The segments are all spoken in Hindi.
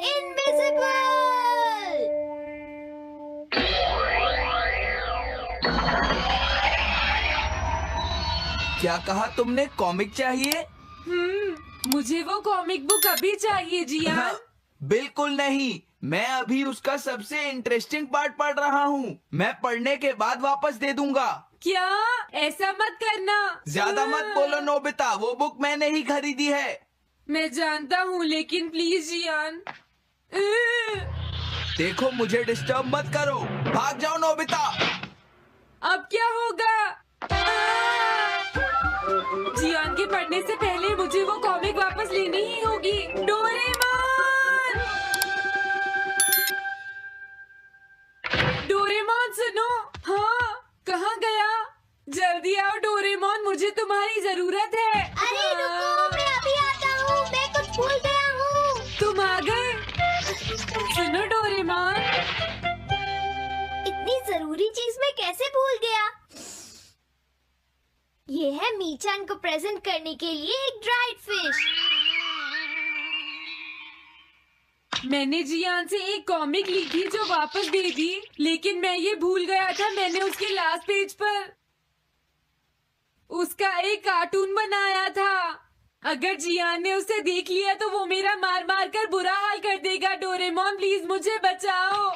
इनविजिबल। क्या कहा तुमने? कॉमिक चाहिए? मुझे वो कॉमिक बुक अभी चाहिए जियान। हाँ, बिल्कुल नहीं। मैं अभी उसका सबसे इंटरेस्टिंग पार्ट पढ़ रहा हूँ। मैं पढ़ने के बाद वापस दे दूंगा। क्या? ऐसा मत करना। ज्यादा मत बोलो नोबिता, वो बुक मैंने ही खरीदी है। मैं जानता हूँ, लेकिन प्लीज जियान। देखो, मुझे डिस्टर्ब मत करो। भाग जाओ नोबिता। अब क्या होगा? जियान के पढ़ने से पहले मुझे वो कॉमिक वापस लेनी ही होगी। डोरेमोन! डोरेमोन सुनो। हाँ, कहाँ गया? जल्दी आओ डोरेमोन, मुझे तुम्हारी जरूरत है। अरे रुको, मैं अभी आता हूँ। मैं कुछ भूल गया हूँ। तुम आ गए? सुनो डोरेमोन, इतनी जरूरी चीज मैं कैसे भूल गया? ये है मीचान को प्रेजेंट करने के लिए एक ड्राइड फिश। मैंने जियान से एक कॉमिक ली थी जो वापस दे दी, लेकिन मैं ये भूल गया था मैंने उसके लास्ट पेज पर उसका एक कार्टून बनाया था। अगर जियान ने उसे देख लिया तो वो मेरा मार मार कर बुरा हाल कर देगा। डोरेमोन प्लीज मुझे बचाओ।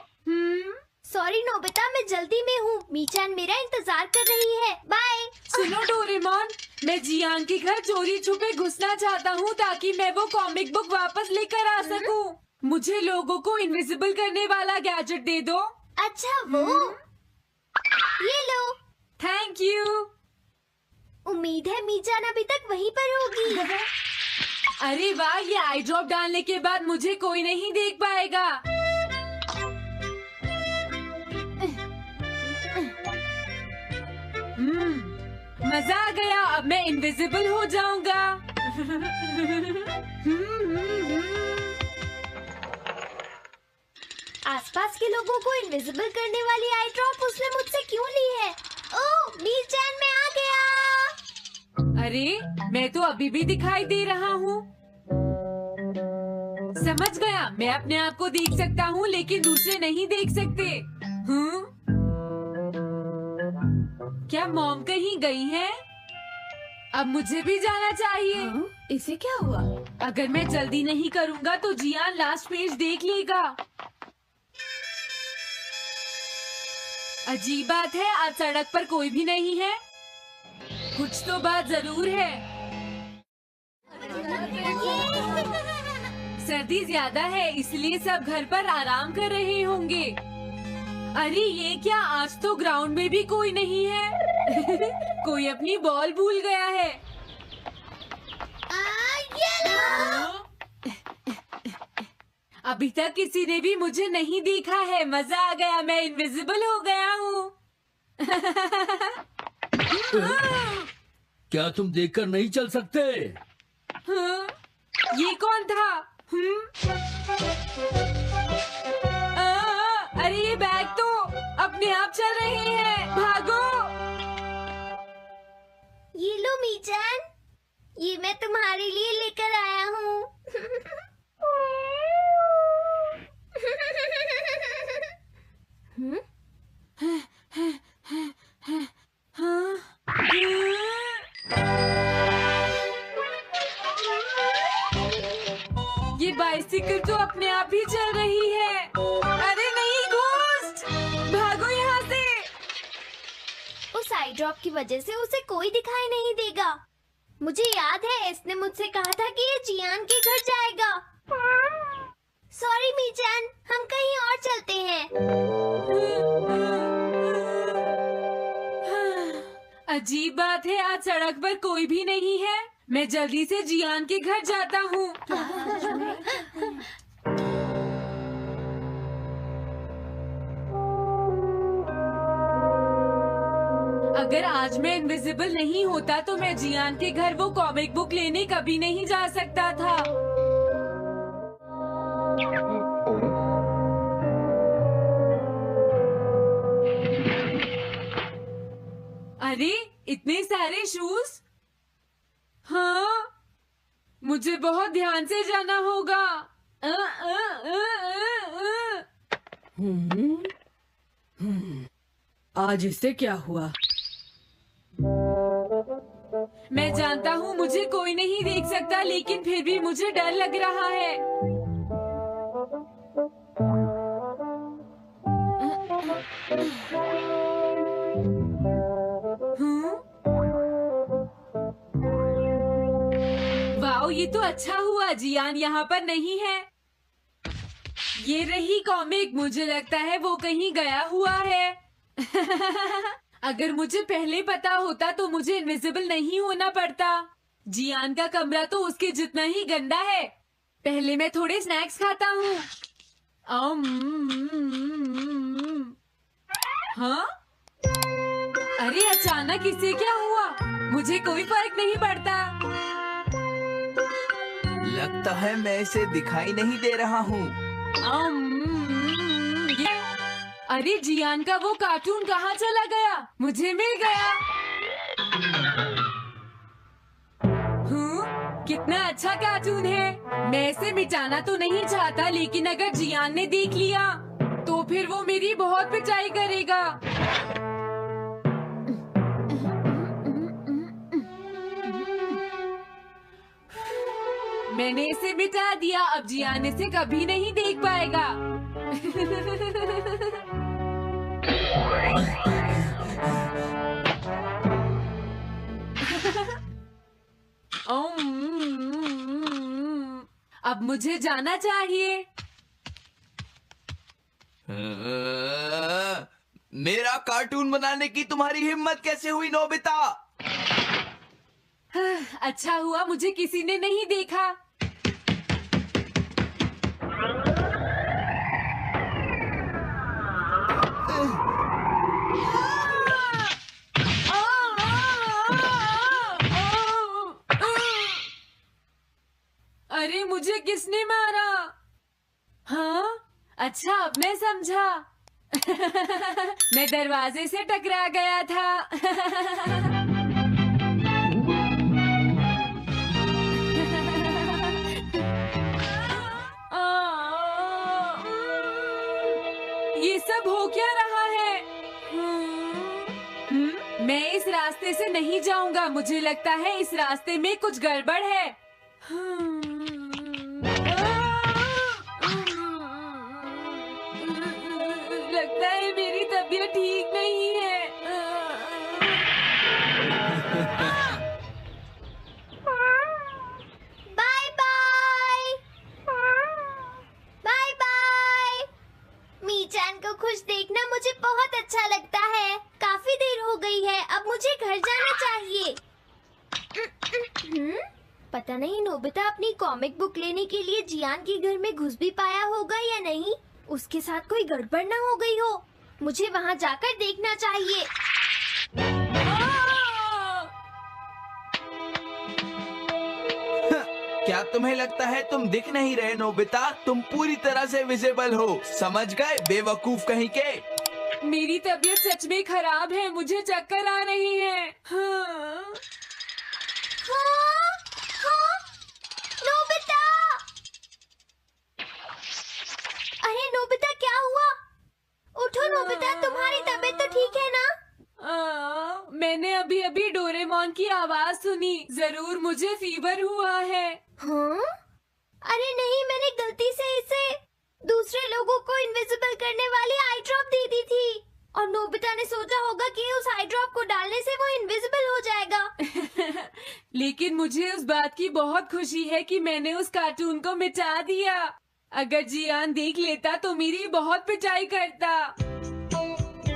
सॉरी नोबिता, मैं जल्दी में हूँ। मीचान मेरा इंतजार कर रही है। बाय। सुनो डोरेमोन, मैं जियान के घर चोरी छुपे घुसना चाहता हूँ ताकि मैं वो कॉमिक बुक वापस लेकर आ सकूँ। मुझे लोगों को इनविजिबल करने वाला गैजेट दे दो। अच्छा वो ये लो। Thank you. उम्मीद है मीचान अभी तक वहीं पर होगी। अरे वाह, ये आई ड्रॉप डालने के बाद मुझे कोई नहीं देख पाएगा। मजा आ गया। अब मैं इनविजिबल हो जाऊंगा। आसपास के लोगों को इनविजिबल करने वाली आई ड्रॉप उसने मुझसे क्यों ली है? ओह, मीचान मैं आ गया। अरे, मैं तो अभी भी दिखाई दे रहा हूँ। समझ गया, मैं अपने आप को देख सकता हूँ लेकिन दूसरे नहीं देख सकते। क्या मॉम कहीं गई है? अब मुझे भी जाना चाहिए। इसे क्या हुआ? अगर मैं जल्दी नहीं करूँगा तो जियान लास्ट पेज देख लेगा। अजीब बात है, आज सड़क पर कोई भी नहीं है। कुछ तो बात जरूर है। सर्दी ज्यादा है इसलिए सब घर पर आराम कर रहे होंगे। अरे ये क्या, आज तो ग्राउंड में भी कोई नहीं है। कोई अपनी बॉल भूल गया है। अभी तक किसी ने भी मुझे नहीं देखा है। मजा आ गया, मैं इनविजिबल हो गया हूँ। क्या तुम देखकर नहीं चल सकते? ये कौन था? अरे ये बैग तो अपने आप चल रहे हैं। भागो। ये लो मीचान, ये मैं तुम्हारे लिए लेकर आया हूँ। ये बाइसिकल तो अपने आप ही चल रही है। अरे नहीं, घोस्ट! भागो यहाँ से। उस आई ड्रॉप की वजह से उसे कोई दिखाई नहीं देगा। मुझे याद है इसने मुझसे कहा था कि ये जियान के घर जाएगा। सॉरी मीचान, हम कहीं और चलते हैं। अजीब बात है, आज सड़क पर कोई भी नहीं है। मैं जल्दी से जियान के घर जाता हूँ। अगर आज मैं इनविजिबल नहीं होता तो मैं जियान के घर वो कॉमिक बुक लेने कभी नहीं जा सकता था। अरे इतने सारे शूज। हाँ, मुझे बहुत ध्यान से जाना होगा। आज इससे क्या हुआ? मैं जानता हूँ मुझे कोई नहीं देख सकता, लेकिन फिर भी मुझे डर लग रहा है। वाओ, ये तो अच्छा हुआ जियान यहाँ पर नहीं है। ये रही कॉमिक, मुझे लगता है वो कहीं गया हुआ है। अगर मुझे पहले पता होता तो मुझे इनविजिबल नहीं होना पड़ता। जियान का कमरा तो उसके जितना ही गंदा है। पहले मैं थोड़े स्नैक्स खाता हूँ। हाँ? अरे अचानक इससे क्या हुआ? मुझे कोई फर्क नहीं पड़ता। लगता है मैं इसे दिखाई नहीं दे रहा हूँ। अरे जियान का वो कार्टून कहाँ चला गया? मुझे मिल गया। कितना अच्छा कार्टून है। मैं इसे मिटाना तो नहीं चाहता, लेकिन अगर जियान ने देख लिया तो फिर वो मेरी बहुत पिटाई करेगा। मैंने इसे मिटा दिया, अब जियान इसे कभी नहीं देख पाएगा। अब मुझे जाना चाहिए। मेरा कार्टून बनाने की तुम्हारी हिम्मत कैसे हुई नोबिता? अच्छा हुआ मुझे किसी ने नहीं देखा। अरे मुझे किसने मारा? हाँ, अच्छा अब मैं समझा। मैं दरवाजे से टकरा गया था। ये सब हो क्या रहा है? मैं इस रास्ते से नहीं जाऊंगा। मुझे लगता है इस रास्ते में कुछ गड़बड़ है। लगता है मेरी तबीयत ठीक नहीं है। Bye bye bye bye. मीचान को खुश देखना मुझे बहुत अच्छा लगता है। काफी देर हो गई है, अब मुझे घर जाना चाहिए। पता नहीं नोबिता अपनी कॉमिक बुक लेने के लिए जियान के घर में घुस भी पाया होगा या नहीं। उसके साथ कोई गड़बड़ न हो गई हो। मुझे वहाँ जाकर देखना चाहिए। क्या तुम्हें लगता है तुम दिख नहीं रहे नोबिता? तुम पूरी तरह से विजिबल हो, समझ गए बेवकूफ कहीं के। मेरी तबीयत सच में खराब है, मुझे चक्कर आ रही है। हाँ। नोबिता! अरे नोबिता क्या हुआ? उठो नोबिता, तुम्हारी तबीयत तो ठीक है ना? मैंने अभी अभी डोरेमोन की आवाज सुनी। जरूर मुझे फीवर हुआ है। हाँ? अरे नहीं, मैंने गलती से इसे दूसरे लोगों को इनविजिबल करने वाली आई ड्रॉप दे दी थी और नोबिता ने सोचा होगा कि उस आई ड्रॉप को डालने से वो इनविजिबल हो जाएगा। लेकिन मुझे उस बात की बहुत खुशी है कि मैंने उस कार्टून को मिटा दिया। अगर जियान देख लेता तो मेरी बहुत पिटाई करता।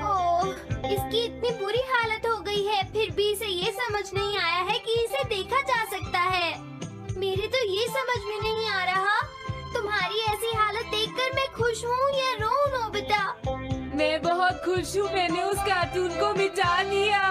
ओह, इसकी इतनी बुरी हालत हो गई है, फिर भी इसे ये समझ नहीं आया है कि इसे देखा जा सकता है। मेरे तो ये समझ में नहीं आ रहा, तुम्हारी ऐसी हालत देखकर मैं खुश हूँ या रोऊं नोबिता? मैं बहुत खुश हूँ, मैंने उस कार्टून को मिटा दिया।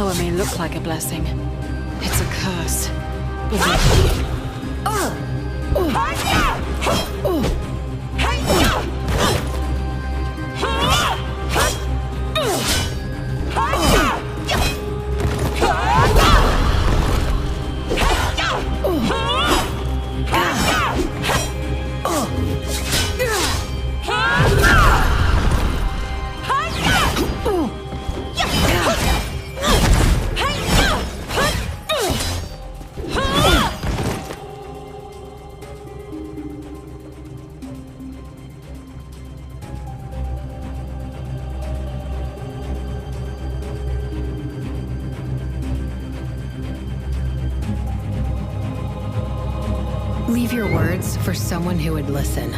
power may look like a blessing, it's a curse. Leave your words for someone who would listen.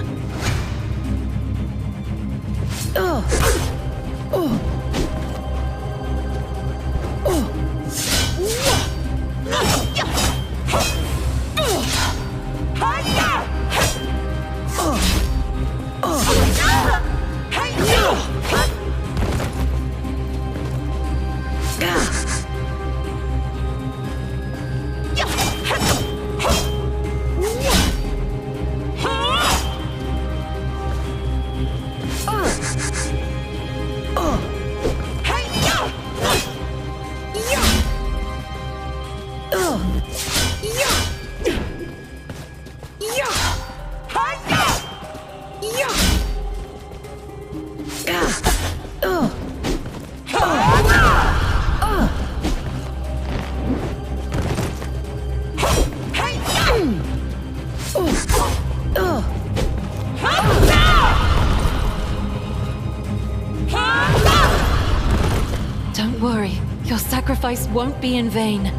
Don't worry, your sacrifice won't be in vain.